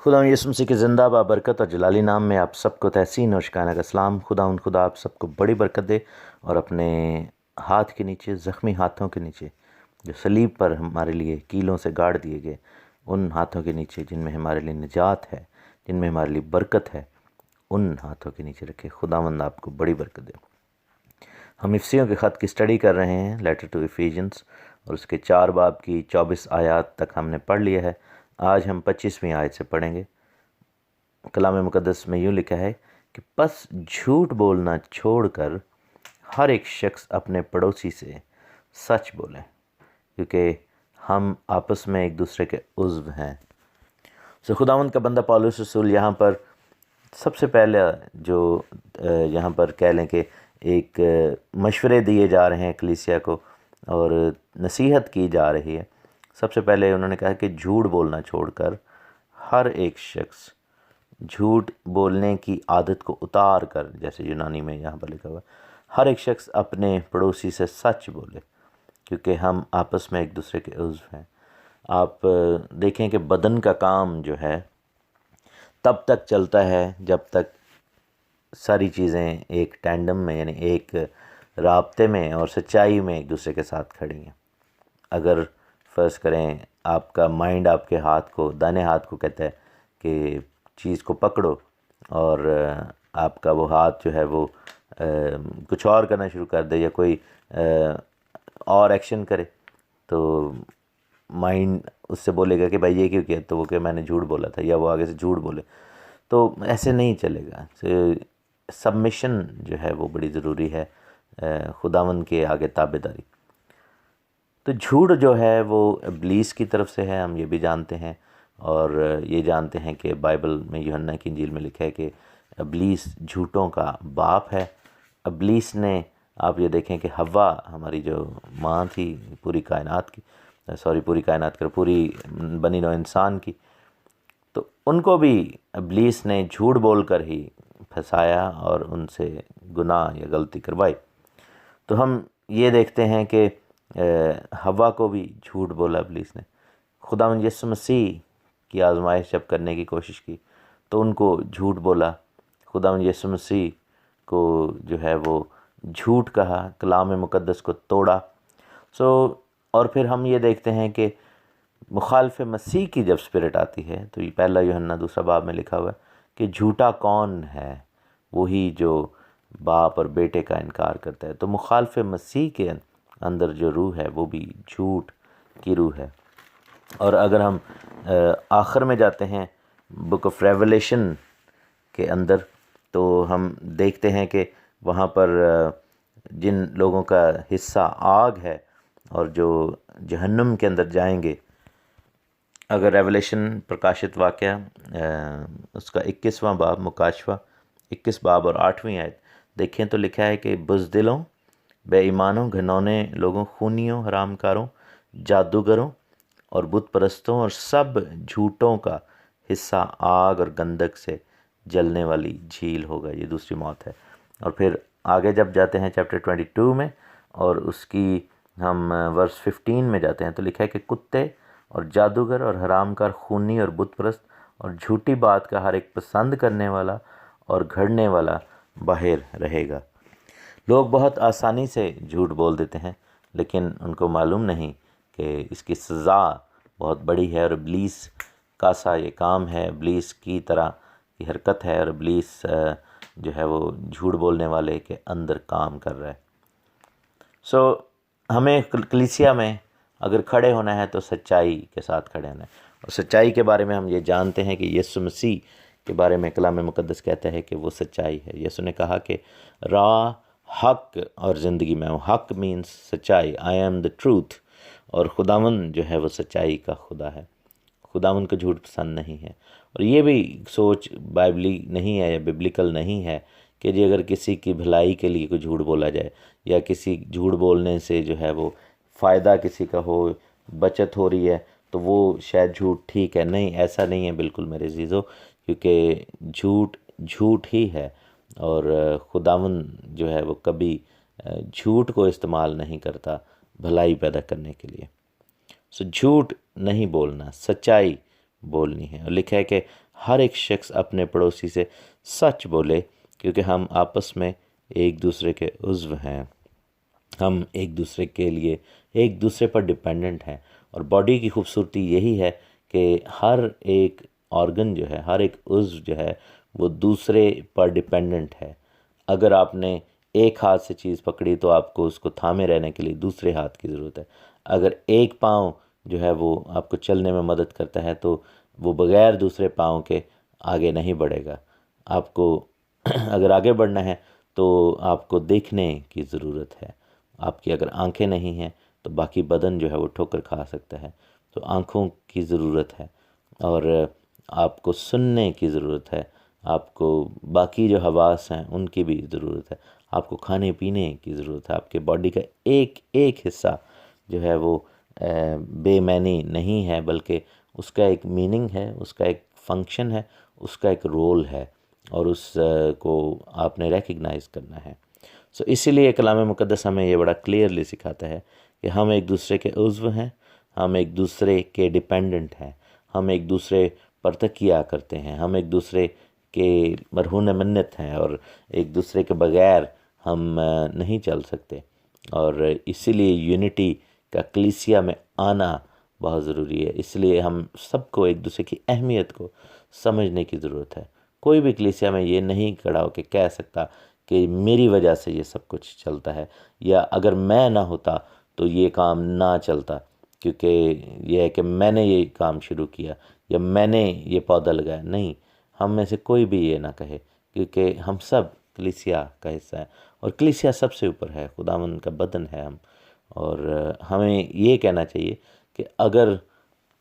खुदा यीशु मसीह के ज़िंदा बरकत और जलाली नाम में आप सबको तहसीन और शिकाना का सलाम। खुदा आप सबको बड़ी बरकत दे और अपने हाथ के नीचे, ज़ख्मी हाथों के नीचे जो सलीब पर हमारे लिए कीलों से गाड़ दिए गए, उन हाथों के नीचे जिनमें हमारे लिए निजात है, जिनमें हमारे लिए बरकत है, उन हाथों के नीचे रखे। खुदावंद आपको बड़ी बरकत दे। हम इफसियों के ख़त की स्टडी कर रहे हैं, लेटर टू इफिशियंस, और उसके 4 बाब की 24 आयत तक हमने पढ़ लिया है। आज हम 25वीं आयत से पढ़ेंगे। कलाम मुक़द्दस में यूँ लिखा है कि बस झूठ बोलना छोड़कर हर एक शख्स अपने पड़ोसी से सच बोले, क्योंकि हम आपस में एक दूसरे के उज़्व हैं। सो खुदावंद का बंदा पौलुस रसूल यहाँ पर सबसे पहले जो यहाँ पर कह लें कि एक मशवरे दिए जा रहे हैं कलीसिया को और नसीहत की जा रही है। सबसे पहले उन्होंने कहा कि झूठ बोलना छोड़कर हर एक शख्स झूठ बोलने की आदत को उतार कर, जैसे यूनानी में यहाँ पर लिखा हुआ, हर एक शख्स अपने पड़ोसी से सच बोले, क्योंकि हम आपस में एक दूसरे के उज़्व हैं। आप देखें कि बदन का काम जो है तब तक चलता है जब तक सारी चीज़ें एक टैंडम में, यानी एक राब्ते में और सच्चाई में एक दूसरे के साथ खड़ी हैं। अगर फ़र्ज़ करें आपका माइंड आपके हाथ को, दाहिने हाथ को कहता है कि चीज़ को पकड़ो, और आपका वो हाथ जो है वो कुछ और करना शुरू कर दे या कोई और एक्शन करे, तो माइंड उससे बोलेगा कि भाई ये क्यों किया, तो वो कि मैंने झूठ बोला था, या वो आगे से झूठ बोले। तो ऐसे नहीं चलेगा। सबमिशन जो है वो बड़ी ज़रूरी है, खुदावंद के आगे ताबेदारी। तो झूठ जो है वो इब्लीस की तरफ से है, हम ये भी जानते हैं, और ये जानते हैं कि बाइबल में यूहन्ना की इंजील में लिखा है कि इब्लीस झूठों का बाप है। इब्लीस ने, आप ये देखें कि हव्वा हमारी जो माँ थी पूरी कायनात की, पूरी बनी नौ इंसान की, तो उनको भी इब्लीस ने झूठ बोलकर ही फंसाया और उनसे गुनाह या गलती करवाई। तो हम ये देखते हैं कि हव्वा को भी झूठ बोला इब्लीस ने। खुदावंद यीशु मसीह की आजमाइश जब करने की कोशिश की तो उनको झूठ बोला। खुदावंद यीशु मसीह को जो है वो झूठ कहा, कलाम मुक़द्दस को तोड़ा। और फिर हम ये देखते हैं कि मुखालिफ मसीह की जब स्पिरिट आती है, तो ये पहला यूहन्ना 2 बाब में लिखा हुआ है कि झूठा कौन है, वही जो बाप और बेटे का इनकार करता है। तो मुखालिफ मसीह के अंदर जो रूह है वो भी झूठ की रूह है। और अगर हम आखिर में जाते हैं बुक ऑफ रेवलेशन के अंदर, तो हम देखते हैं कि वहाँ पर जिन लोगों का हिस्सा आग है और जो जहन्नुम के अंदर जाएंगे, अगर रेवलेशन प्रकाशित वाक़या उसका 21वां बाब, मुकाशवा 21 बाब और 8वीं आयत देखें तो लिखा है कि बुज़दिलों, बेईमानों, घिनौने लोगों, खूनियों, हरामकारों, जादूगरों और बुत परस्तों और सब झूठों का हिस्सा आग और गंधक से जलने वाली झील होगा। ये दूसरी मौत है। और फिर आगे जब जाते हैं चैप्टर 22 में और उसकी हम वर्स 15 में जाते हैं, तो लिखा है कि कुत्ते और जादूगर और हरामकार, खूनी और बुत परस्त और झूठी बात का हर एक पसंद करने वाला और घड़ने वाला बाहर रहेगा। लोग बहुत आसानी से झूठ बोल देते हैं, लेकिन उनको मालूम नहीं कि इसकी सज़ा बहुत बड़ी है, और इब्लीस का सा ये काम है, इब्लीस की तरह की हरकत है, और इब्लीस जो है वो झूठ बोलने वाले के अंदर काम कर रहा है। हमें कलीसिया में अगर खड़े होना है तो सच्चाई के साथ खड़े होना है। और सच्चाई के बारे में हम ये जानते हैं कि यीशु मसीह के बारे में कलाम मुक़द्दस कहता है कि वो सच्चाई है। यीशु ने कहा कि राह, हक और ज़िंदगी में हूँ। हक मीन्स सच्चाई, आई एम द ट्रूथ। और खुदावंद जो है वो सच्चाई का खुदा है। खुदावंद को झूठ पसंद नहीं है। और ये भी सोच बाइबली नहीं है या बिब्लिकल नहीं है कि जी अगर किसी की भलाई के लिए कोई झूठ बोला जाए या किसी झूठ बोलने से जो है वो फ़ायदा किसी का हो, बचत हो रही है, तो वो शायद झूठ ठीक है। नहीं, ऐसा नहीं है बिल्कुल मेरे अज़ीज़ों, क्योंकि झूठ झूठ ही है। और खुदावंद जो है वो कभी झूठ को इस्तेमाल नहीं करता भलाई पैदा करने के लिए। झूठ नहीं बोलना, सच्चाई बोलनी है। और लिखा है कि हर एक शख्स अपने पड़ोसी से सच बोले, क्योंकि हम आपस में एक दूसरे के उज़्व हैं, हम एक दूसरे के लिए एक दूसरे पर डिपेंडेंट हैं। और बॉडी की खूबसूरती यही है कि हर एक ऑर्गन जो है, हर एक उज़्व जो है वो दूसरे पर डिपेंडेंट है। अगर आपने एक हाथ से चीज़ पकड़ी तो आपको उसको थामे रहने के लिए दूसरे हाथ की ज़रूरत है। अगर एक पाँव जो है वो आपको चलने में मदद करता है तो वो बग़ैर दूसरे पाँव के आगे नहीं बढ़ेगा। आपको अगर आगे बढ़ना है तो आपको देखने की ज़रूरत है। आपकी अगर आंखें नहीं हैं तो बाकी बदन जो है वो ठोकर खा सकता है। तो आँखों की ज़रूरत है, और आपको सुनने की ज़रूरत है, आपको बाकी जो हवास हैं उनकी भी ज़रूरत है, आपको खाने पीने की ज़रूरत है। आपके बॉडी का एक एक हिस्सा जो है वो बेमैनी नहीं है, बल्कि उसका एक मीनिंग है, उसका एक फंक्शन है, उसका एक रोल है, और उस को आपने रिकग्नाइज़ करना है। सो इसीलिए कलाम मुक़द्दस हमें ये बड़ा क्लियरली सिखाता है कि हम एक दूसरे के उज़्व हैं, हम एक दूसरे के डिपेंडेंट हैं, हम एक दूसरे पर तकिया करते हैं, हम एक दूसरे के मरहून मन्नत हैं, और एक दूसरे के बग़ैर हम नहीं चल सकते। और इसीलिए यूनिटी का कलीसिया में आना बहुत ज़रूरी है। इसलिए हम सबको एक दूसरे की अहमियत को समझने की ज़रूरत है। कोई भी कलीसिया में ये नहीं खड़ा हो के कह सकता कि मेरी वजह से ये सब कुछ चलता है, या अगर मैं ना होता तो ये काम ना चलता, क्योंकि ये है कि मैंने ये काम शुरू किया या मैंने ये पौधा लगाया। नहीं, हम में से कोई भी ये ना कहे, क्योंकि हम सब कलीसिया का हिस्सा है, और कलीसिया सबसे ऊपर है, खुदावंद का बदन है हम। और हमें ये कहना चाहिए कि अगर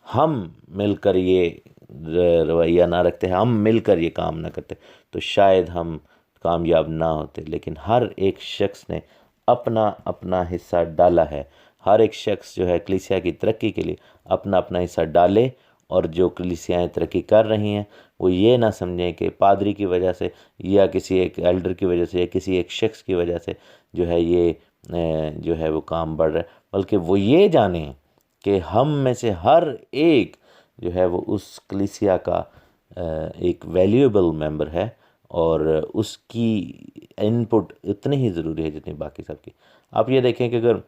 हम मिलकर ये रवैया ना रखते हैं, हम मिलकर ये काम ना करते, तो शायद हम कामयाब ना होते। लेकिन हर एक शख्स ने अपना अपना हिस्सा डाला है। हर एक शख्स जो है कलीसिया की तरक्की के लिए अपना अपना हिस्सा डाले, और जो कलीसियाएँ तरक्की कर रही हैं वो ये ना समझें कि पादरी की वजह से या किसी एक एल्डर की वजह से या किसी एक शख्स की वजह से जो है ये जो है वो काम बढ़ रहा है, बल्कि वो ये जानें कि हम में से हर एक जो है वो उस कलीसिया का एक वैल्यूएबल मेंबर है, और उसकी इनपुट इतनी ही ज़रूरी है जितनी बाकी सब की। आप ये देखें कि अगर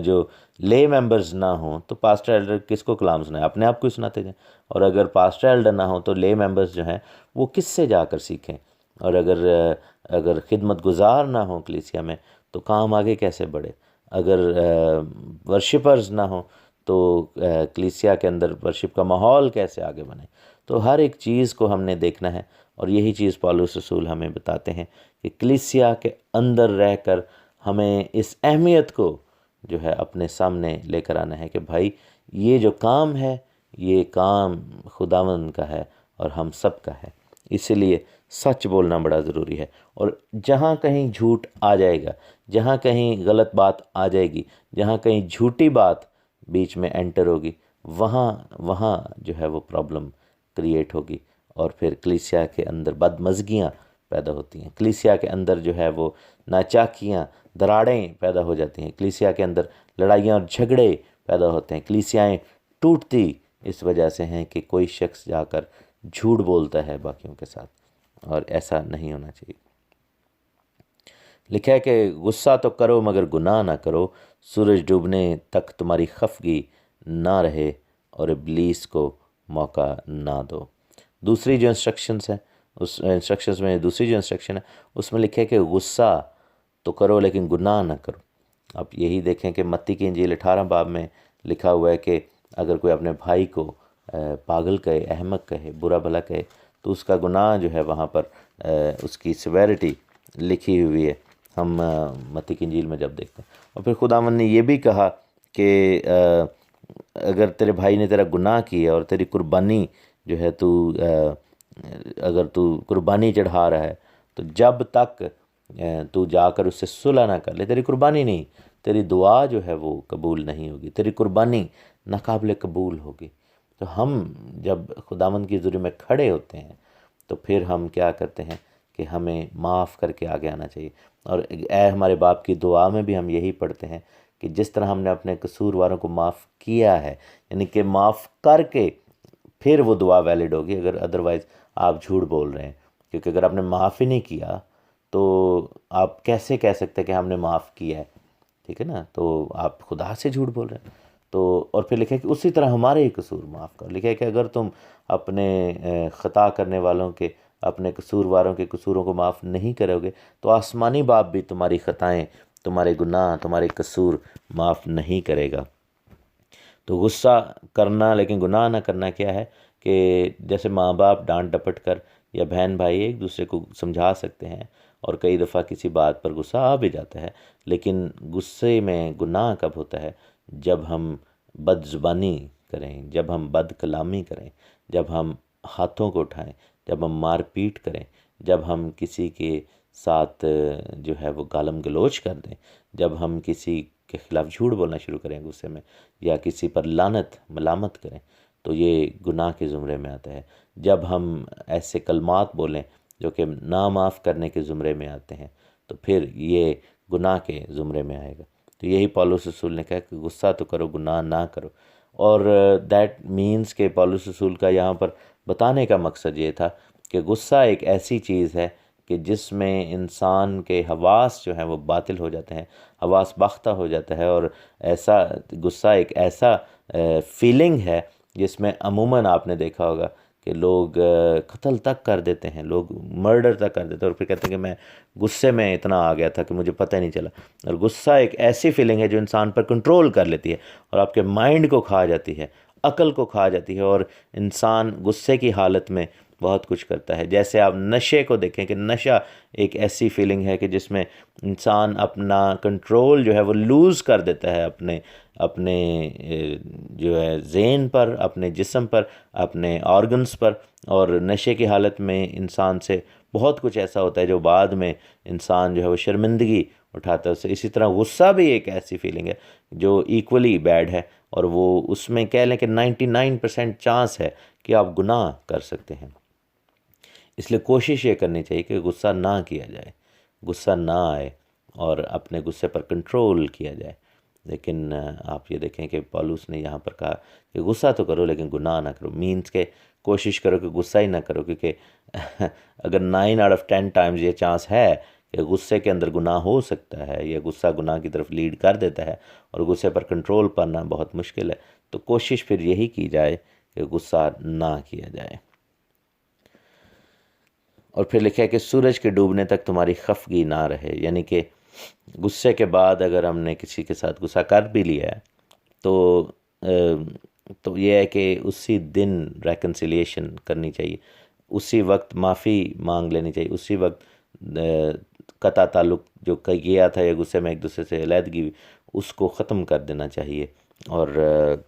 जो ले मेंबर्स ना हों तो पास्टर एल्डर किसको कलाम सुनाए? अपने आप को ही सुनाते जाएं। और अगर पास्टर एल्डर ना हो तो ले मेंबर्स जो हैं वो किससे जाकर सीखें? और अगर खिदमत गुजार ना हो कलीसिया में तो काम आगे कैसे बढ़े? अगर वर्शिपर्स ना हो तो कलीसिया के अंदर वर्शिप का माहौल कैसे आगे बने? तो हर एक चीज़ को हमने देखना है, और यही चीज़ पौलुस रसूल हमें बताते हैं कि कलीसिया के अंदर रहकर हमें इस अहमियत को जो है अपने सामने लेकर आना है कि भाई ये जो काम है ये काम खुदावंद का है और हम सब का है। इसीलिए सच बोलना बड़ा ज़रूरी है। और जहाँ कहीं झूठ आ जाएगा, जहाँ कहीं गलत बात आ जाएगी, जहाँ कहीं झूठी बात बीच में एंटर होगी, वहाँ वहाँ जो है वो प्रॉब्लम क्रिएट होगी, और फिर कलीसिया के अंदर बदमज़गियाँ पैदा होती हैं। कलीसिया के अंदर जो है वो नाचाकियाँ, दरारें पैदा हो जाती हैं। कलीसिया के अंदर लड़ाइयाँ और झगड़े पैदा होते हैं। कलीसियाएँ टूटती इस वजह से हैं कि कोई शख्स जाकर झूठ बोलता है बाकियों के साथ, और ऐसा नहीं होना चाहिए। लिखा है कि गुस्सा तो करो मगर गुनाह ना करो, सूरज डूबने तक तुम्हारी खफगी ना रहे और इब्लीस को मौका ना दो। दूसरी जो इंस्ट्रक्शंस है, उस इंस्ट्रक्शंस में दूसरी जो इंस्ट्रक्शन है उसमें लिखा है कि गुस्सा तो करो लेकिन गुनाह ना करो। आप यही देखें कि मत्ती की इंजील 18 बाब में लिखा हुआ है कि अगर कोई अपने भाई को पागल कहे, अहमक कहे, बुरा भला कहे, तो उसका गुनाह जो है वहाँ पर उसकी सिवेरिटी लिखी हुई है। हम मत्ती की इंजील में जब देखते हैं। और फिर खुदावंद ने ये भी कहा कि अगर तेरे भाई ने तेरा गुनाह किया और तेरी कुर्बानी जो है अगर तू कुर्बानी चढ़ा रहा है, तो जब तक तू जाकर उससे सुलह ना कर ले, तेरी कुर्बानी नहीं, तेरी दुआ जो है वो कबूल नहीं होगी, तेरी कुर्बानी नाकाबिल कबूल होगी। तो हम जब खुदावंद की हज़ूरी में खड़े होते हैं तो फिर हम क्या करते हैं कि हमें माफ़ करके आगे आना चाहिए। और ए हमारे बाप की दुआ में भी हम यही पढ़ते हैं कि जिस तरह हमने अपने कसूरवारों को माफ़ किया है, यानी कि माफ़ करके फिर वो दुआ वैलिड होगी, अगर अदरवाइज़ आप झूठ बोल रहे हैं। क्योंकि अगर आपने माफ़ ही नहीं किया तो आप कैसे कह सकते हैं कि हमने माफ़ किया है, ठीक है ना? तो आप खुदा से झूठ बोल रहे हैं। तो और फिर लिखा है कि उसी तरह हमारे ही कसूर माफ़ कर। लिखा है कि अगर तुम अपने ख़ता करने वालों के, अपने कसूरवारों के कसूरों को माफ़ नहीं करोगे तो आसमानी बाप भी तुम्हारी ख़ताएँ, तुम्हारे गुनाह, तुम्हारे कसूर माफ़ नहीं करेगा। तो गुस्सा करना लेकिन गुनाह ना करना क्या है कि जैसे माँ बाप डांट डपट कर या बहन भाई एक दूसरे को समझा सकते हैं, और कई दफ़ा किसी बात पर गुस्सा आ भी जाता है, लेकिन गुस्से में गुनाह कब होता है? जब हम बदज़ुबानी करें, जब हम बद कलामी करें, जब हम हाथों को उठाएं, जब हम मार पीट करें, जब हम किसी के साथ जो है वो गालम गलोच कर दें, जब हम किसी के ख़िलाफ़ झूठ बोलना शुरू करें गुस्से में, या किसी पर लानत मलामत करें, तो ये गुनाह के ज़ुमरे में आता है। जब हम ऐसे कलमात बोलें जो कि ना माफ़ करने के ज़ुमरे में आते हैं, तो फिर ये गुनाह के ज़ुमरे में आएगा। तो यही पौलुस रसूल ने कहा कि गुस्सा तो करो, गुनाह ना करो। और दैट मीन्स के पौलुस रसूल का यहाँ पर बताने का मकसद ये था कि गुस्सा एक ऐसी चीज़ है कि जिसमें इंसान के हवास जो हैं वो बातिल हो जाते हैं, हवास बाख्ता हो जाता है। और ऐसा गुस्सा एक ऐसा फीलिंग है जिसमें अमूमन आपने देखा होगा कि लोग कत्ल तक कर देते हैं, लोग मर्डर तक कर देते हैं, और फिर कहते हैं कि मैं गुस्से में इतना आ गया था कि मुझे पता ही नहीं चला। और गुस्सा एक ऐसी फीलिंग है जो इंसान पर कंट्रोल कर लेती है और आपके माइंड को खा जाती है, अकल को खा जाती है, और इंसान गुस्से की हालत में बहुत कुछ करता है। जैसे आप नशे को देखें कि नशा एक ऐसी फीलिंग है कि जिसमें इंसान अपना कंट्रोल जो है वो लूज़ कर देता है अपने अपने जो है ज़हन पर, अपने जिस्म पर, अपने ऑर्गन्स पर। और नशे की हालत में इंसान से बहुत कुछ ऐसा होता है जो बाद में इंसान जो है वो शर्मिंदगी उठाता है उससे। इसी तरह गुस्सा भी एक ऐसी फीलिंग है जो इक्वली बैड है, और वो उसमें कह लें कि 99% चांस है कि आप गुनाह कर सकते हैं। इसलिए कोशिश ये करनी चाहिए कि गुस्सा ना किया जाए, गुस्सा ना आए और अपने गुस्से पर कंट्रोल किया जाए। लेकिन आप ये देखें कि पौलुस ने यहाँ पर कहा कि गुस्सा तो करो लेकिन गुनाह ना करो। मीन्स के कोशिश करो कि गुस्सा ही ना करो, क्योंकि अगर 9 आउट ऑफ 10 टाइम्स ये चांस है कि गुस्से के अंदर गुनाह हो सकता है, या गुस्सा गुनाह की तरफ लीड कर देता है, और गुस्से पर कंट्रोल पाना बहुत मुश्किल है, तो कोशिश फिर यही की जाए कि गुस्सा ना किया जाए। और फिर लिखा है कि सूरज के डूबने तक तुम्हारी खफगी ना रहे, यानी कि गुस्से के बाद अगर हमने किसी के साथ गुस्सा कर भी लिया है तो ये है कि उसी दिन रेकन्सिलिएशन करनी चाहिए, उसी वक्त माफ़ी मांग लेनी चाहिए, उसी वक्त कता ताल्लुक़ जो किया था या गुस्से में एक दूसरे से अलहदगी उसको ख़त्म कर देना चाहिए। और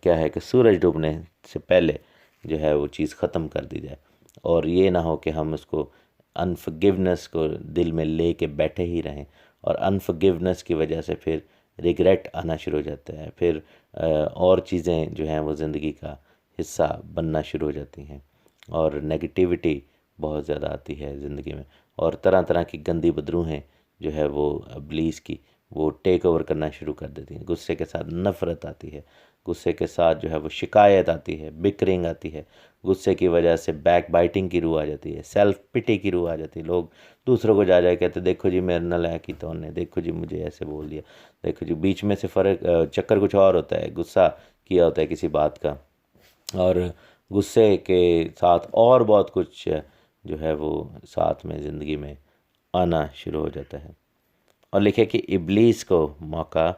क्या है कि सूरज डूबने से पहले जो है वो चीज़ ख़त्म कर दी जाए, और ये ना हो कि हम उसको अनफॉरगिवनेस को दिल में ले के बैठे ही रहें, और अनफॉरगिवनेस की वजह से फिर रिग्रेट आना शुरू हो जाता है, फिर और चीज़ें जो हैं वो ज़िंदगी का हिस्सा बनना शुरू हो जाती हैं, और नेगेटिविटी बहुत ज़्यादा आती है ज़िंदगी में, और तरह तरह की गंदी बदरूहें जो है वो इब्लीस की वो टेक ओवर करना शुरू कर देती हैं। गुस्से के साथ नफ़रत आती है, गुस्से के साथ जो है वो शिकायत आती है, बिकरिंग आती है, गुस्से की वजह से बैक बाइटिंग की रूह आ जाती है, सेल्फ पिटी की रूह आ जाती है। लोग दूसरों को जा कहते देखो जी मेरे नालायक की तो ने, देखो जी मुझे ऐसे बोल दिया, देखो जी। बीच में से फ़र्क चक्कर कुछ और होता है, गुस्सा किया होता है किसी बात का, और गुस्से के साथ और बहुत कुछ जो है वो साथ में ज़िंदगी में आना शुरू हो जाता है। और लिखे कि इब्लीस को मौका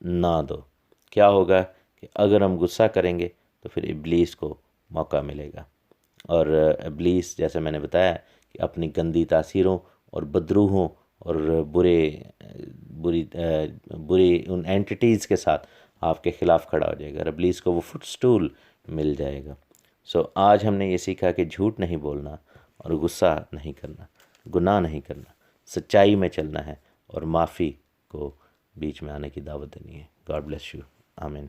ना दो। क्या होगा कि अगर हम गुस्सा करेंगे तो फिर इब्लीस को मौका मिलेगा, और इब्लीस जैसे मैंने बताया कि अपनी गंदी तासीरों और बदरूहों और बुरी उन एंटिटीज़ के साथ आपके ख़िलाफ़ खड़ा हो जाएगा, इब्लीस को वो फुटस्टूल मिल जाएगा। सो आज हमने ये सीखा कि झूठ नहीं बोलना और गुस्सा नहीं करना, गुनाह नहीं करना, सच्चाई में चलना है, और माफ़ी को बीच में आने की दावत देनी है। God bless you. आमीन।